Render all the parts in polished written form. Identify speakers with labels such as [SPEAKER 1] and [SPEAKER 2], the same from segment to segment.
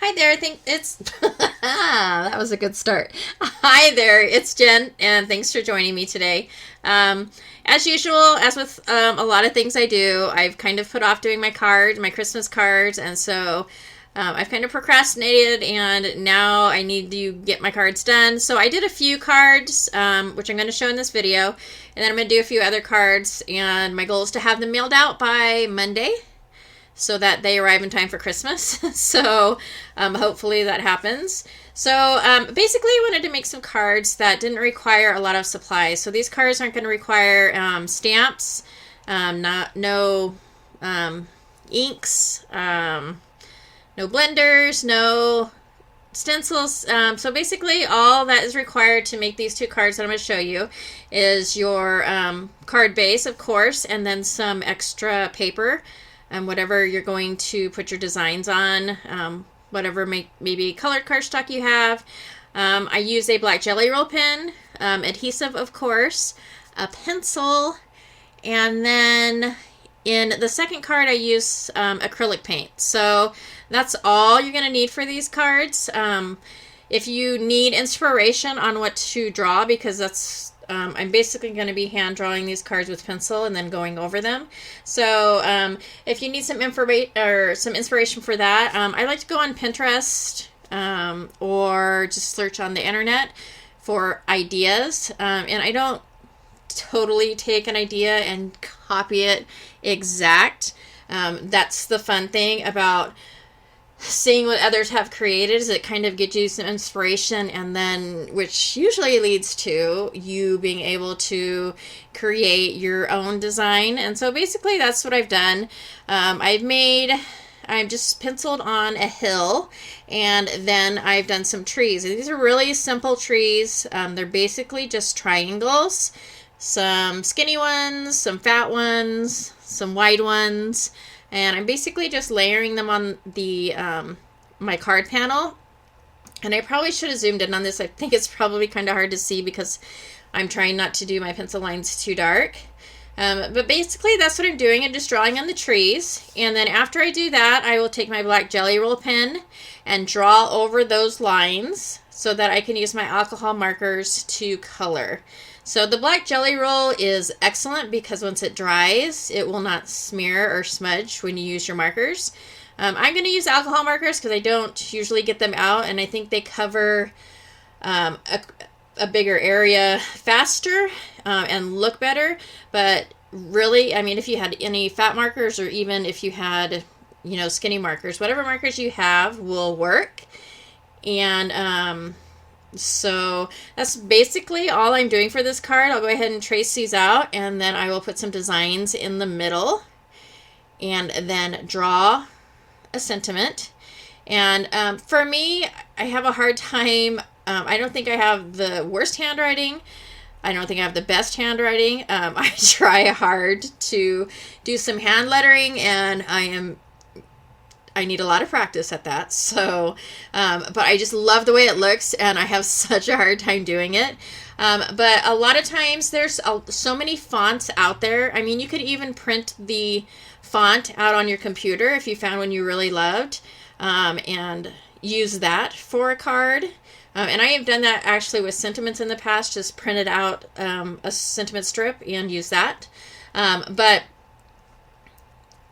[SPEAKER 1] Hi there, I think it's that was a good start. Hi there, it's Jen, and thanks for joining me today. As usual, as with a lot of things I do, I've kind of put off doing my Christmas cards, and so I've kind of procrastinated, and now I need to get my cards done. So I did a few cards, which I'm going to show in this video, and then I'm going to do a few other cards, and my goal is to have them mailed out by Monday, so that they arrive in time for Christmas. So hopefully that happens. So basically I wanted to make some cards that didn't require a lot of supplies. So these cards aren't going to require stamps, no inks, no blenders, no stencils. So basically all that is required to make these two cards that I'm going to show you is your card base, of course, and then some extra paper. Whatever you're going to put your designs on, whatever maybe colored cardstock you have. I use a black jelly roll pen, adhesive of course, a pencil, and then in the second card I use acrylic paint. So that's all you're going to need for these cards. If you need inspiration on what to draw, because that's I'm basically going to be hand drawing these cards with pencil and then going over them. So if you need some information or some inspiration for that, I like to go on Pinterest or just search on the internet for ideas. And I don't totally take an idea and copy it exact. That's the fun thing about seeing what others have created, is it kind of gives you some inspiration, and then which usually leads to you being able to create your own design. And so basically that's what I've done. I've just penciled on a hill, and then I've done some trees. These are really simple trees. They're basically just triangles, some skinny ones, some fat ones, some wide ones. And I'm basically just layering them on the my card panel. And I probably should have zoomed in on this. I think it's probably kind of hard to see because I'm trying not to do my pencil lines too dark. But basically that's what I'm doing. I'm just drawing on the trees. And then after I do that, I will take my black jelly roll pen and draw over those lines so that I can use my alcohol markers to color. So the black jelly roll is excellent because once it dries, it will not smear or smudge when you use your markers. I'm going to use alcohol markers because I don't usually get them out, and I think they cover a bigger area faster and look better. But really, I mean, if you had any fat markers, or even if you had, skinny markers, whatever markers you have will work. And so that's basically all I'm doing for this card. I'll go ahead and trace these out, and then I will put some designs in the middle and then draw a sentiment. And for me, I have a hard time. I don't think I have the worst handwriting. I don't think I have the best handwriting. I try hard to do some hand lettering, and I need a lot of practice at that. So, but I just love the way it looks, and I have such a hard time doing it. But a lot of times there's so many fonts out there. I mean, you could even print the font out on your computer if you found one you really loved, and use that for a card. And I have done that actually with sentiments in the past, just printed out a sentiment strip and use that. But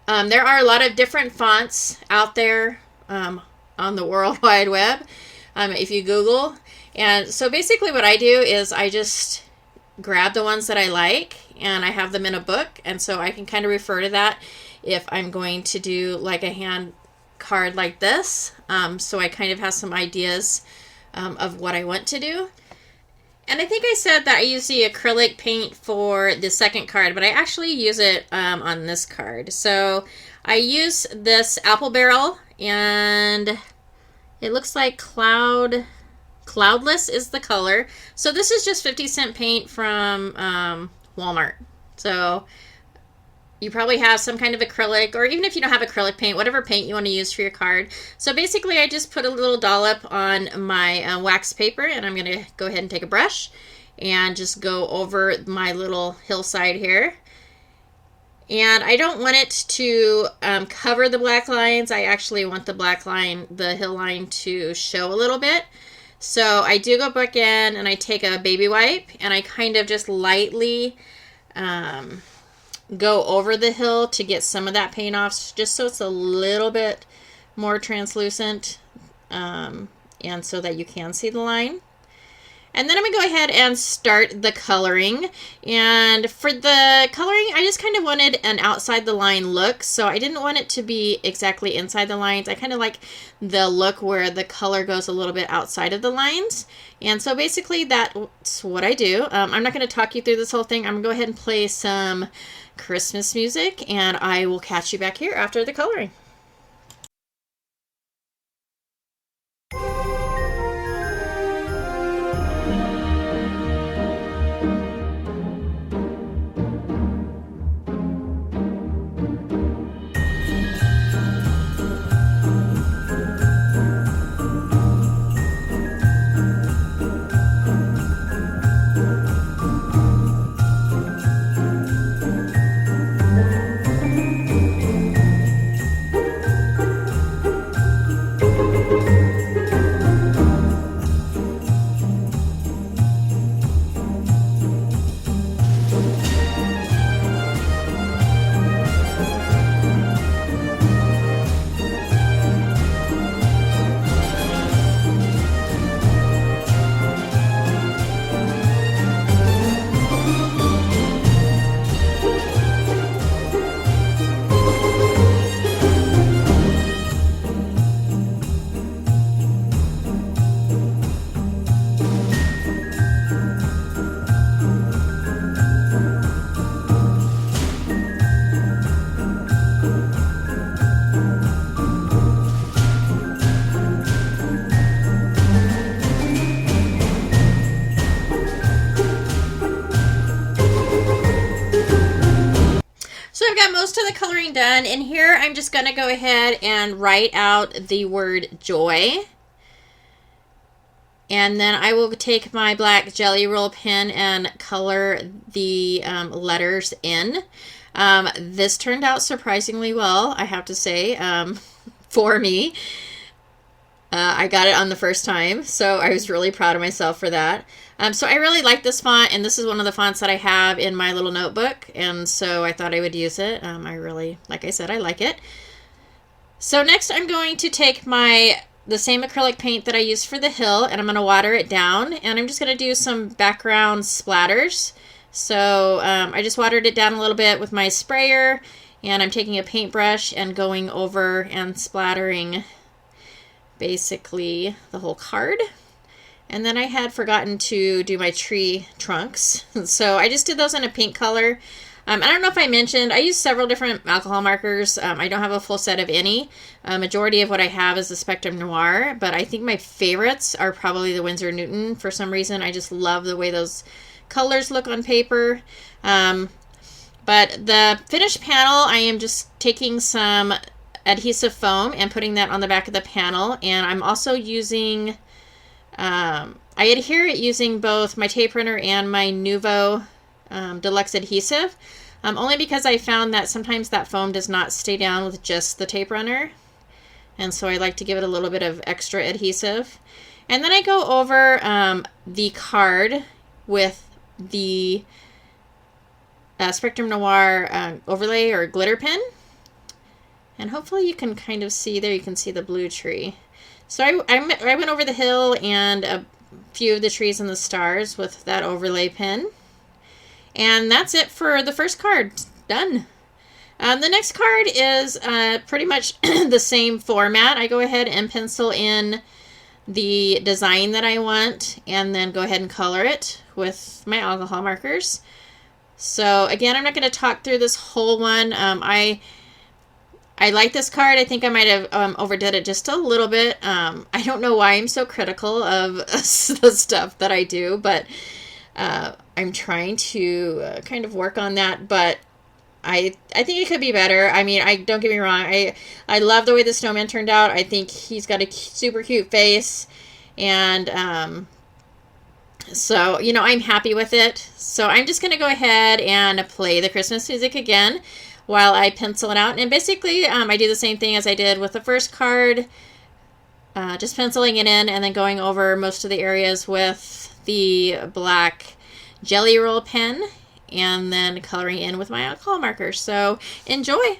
[SPEAKER 1] there are a lot of different fonts out there on the World Wide Web if you Google. And so basically what I do is I just grab the ones that I like, and I have them in a book. And so I can kind of refer to that if I'm going to do like a hand card like this. So I kind of have some ideas of what I want to do. And I think I said that I use the acrylic paint for the second card, but I actually use it on this card. So I use this apple barrel, and it looks like Cloudless is the color. So this is just 50-cent paint from Walmart. So you probably have some kind of acrylic, or even if you don't have acrylic paint, whatever paint you want to use for your card. So basically I just put a little dollop on my wax paper, and I'm going to go ahead and take a brush and just go over my little hillside here. And I don't want it to cover the black lines. I actually want the black line, the hill line, to show a little bit. So I do go back in and I take a baby wipe and I kind of just lightly go over the hill to get some of that paint off, just so it's a little bit more translucent, and so that you can see the line. And then I'm going to go ahead and start the coloring. And for the coloring, I just kind of wanted an outside the line look. So I didn't want it to be exactly inside the lines. I kind of like the look where the color goes a little bit outside of the lines. And so basically that's what I do. I'm not going to talk you through this whole thing. I'm going to go ahead and play some Christmas music, and I will catch you back here after the coloring. So I've got most of the coloring done. In here, I'm just going to go ahead and write out the word joy. And then I will take my black Jelly Roll pen and color the letters in. This turned out surprisingly well, I have to say, for me. I got it on the first time, so I was really proud of myself for that. So I really like this font, and this is one of the fonts that I have in my little notebook, and so I thought I would use it. I really, like I said, I like it. So next I'm going to take the same acrylic paint that I used for the hill, and I'm going to water it down, and I'm just going to do some background splatters. So I just watered it down a little bit with my sprayer, and I'm taking a paintbrush and going over and splattering basically the whole card. And then I had forgotten to do my tree trunks. So I just did those in a pink color. I don't know if I mentioned, I use several different alcohol markers. I don't have a full set of any. Majority of what I have is the Spectrum Noir, but I think my favorites are probably the Winsor Newton. For some reason, I just love the way those colors look on paper. But the finished panel, I am just taking some adhesive foam and putting that on the back of the panel. And I'm also using, I adhere it using both my tape printer and my Nuvo Deluxe adhesive, only because I found that sometimes that foam does not stay down with just the tape runner, and so I like to give it a little bit of extra adhesive. And then I go over the card with the Spectrum Noir overlay or glitter pen, and hopefully you can kind of see there, you can see the blue tree. So I went over the hill and a few of the trees and the stars with that overlay pen. And that's it for the first card. Done. The next card is pretty much the same format. I go ahead and pencil in the design that I want and then go ahead and color it with my alcohol markers. So again, I'm not going to talk through this whole one. I like this card. I think I might have overdid it just a little bit. I don't know why I'm so critical of the stuff that I do, but I'm trying to kind of work on that, but I think it could be better. I mean, don't get me wrong. I love the way the snowman turned out. I think he's got a super cute face, and so, you know, I'm happy with it. So I'm just going to go ahead and play the Christmas music again while I pencil it out. And basically, I do the same thing as I did with the first card, just penciling it in and then going over most of the areas with the black Jelly Roll pen and then coloring in with my alcohol markers. So enjoy!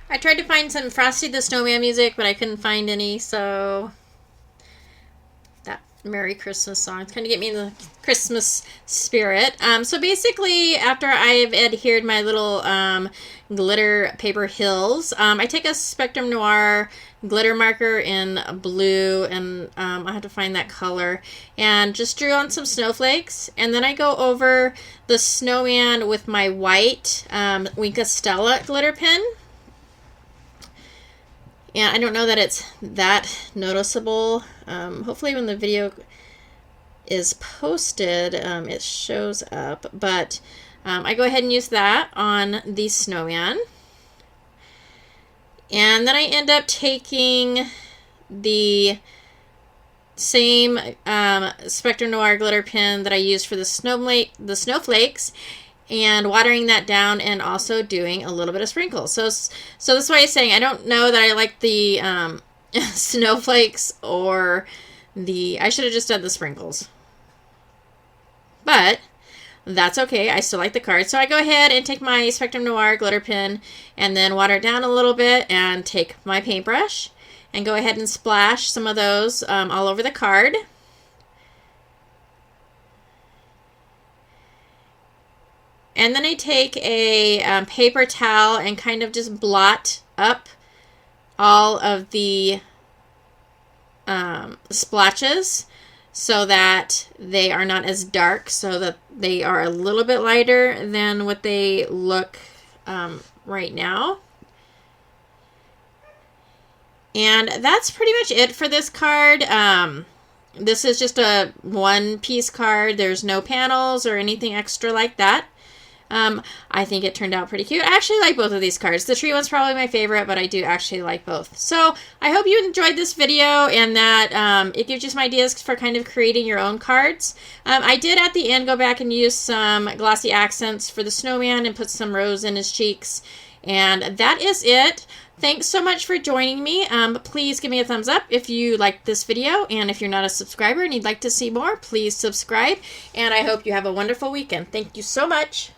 [SPEAKER 1] I tried to find some Frosty the Snowman music, but I couldn't find any, so that Merry Christmas songs. Kind of get me in the Christmas spirit. So basically, after I've adhered my little glitter paper hills, I take a Spectrum Noir glitter marker in blue, and I have to find that color, and just drew on some snowflakes, and then I go over the snowman with my white Wink Stella glitter pen. And I don't know that it's that noticeable. Hopefully when the video is posted, it shows up. But I go ahead and use that on the snowman. And then I end up taking the same Spectrum Noir glitter pen that I used for the snowflakes, and watering that down, and also doing a little bit of sprinkles. So that's why I'm saying I don't know that I like the snowflakes or I should have just done the sprinkles. But that's okay. I still like the card. So I go ahead and take my Spectrum Noir glitter pen and then water it down a little bit, and take my paintbrush and go ahead and splash some of those all over the card. And then I take a paper towel and kind of just blot up all of the splotches so that they are not as dark, so that they are a little bit lighter than what they look right now. And that's pretty much it for this card. This is just a one-piece card. There's no panels or anything extra like that. I think it turned out pretty cute. I actually like both of these cards. The tree one's probably my favorite, but I do actually like both. So I hope you enjoyed this video, and that it gives you some ideas for kind of creating your own cards. I did at the end go back and use some glossy accents for the snowman and put some rose in his cheeks. And that is it. Thanks so much for joining me. Please give me a thumbs up if you liked this video, and if you're not a subscriber and you'd like to see more, please subscribe. And I hope you have a wonderful weekend. Thank you so much.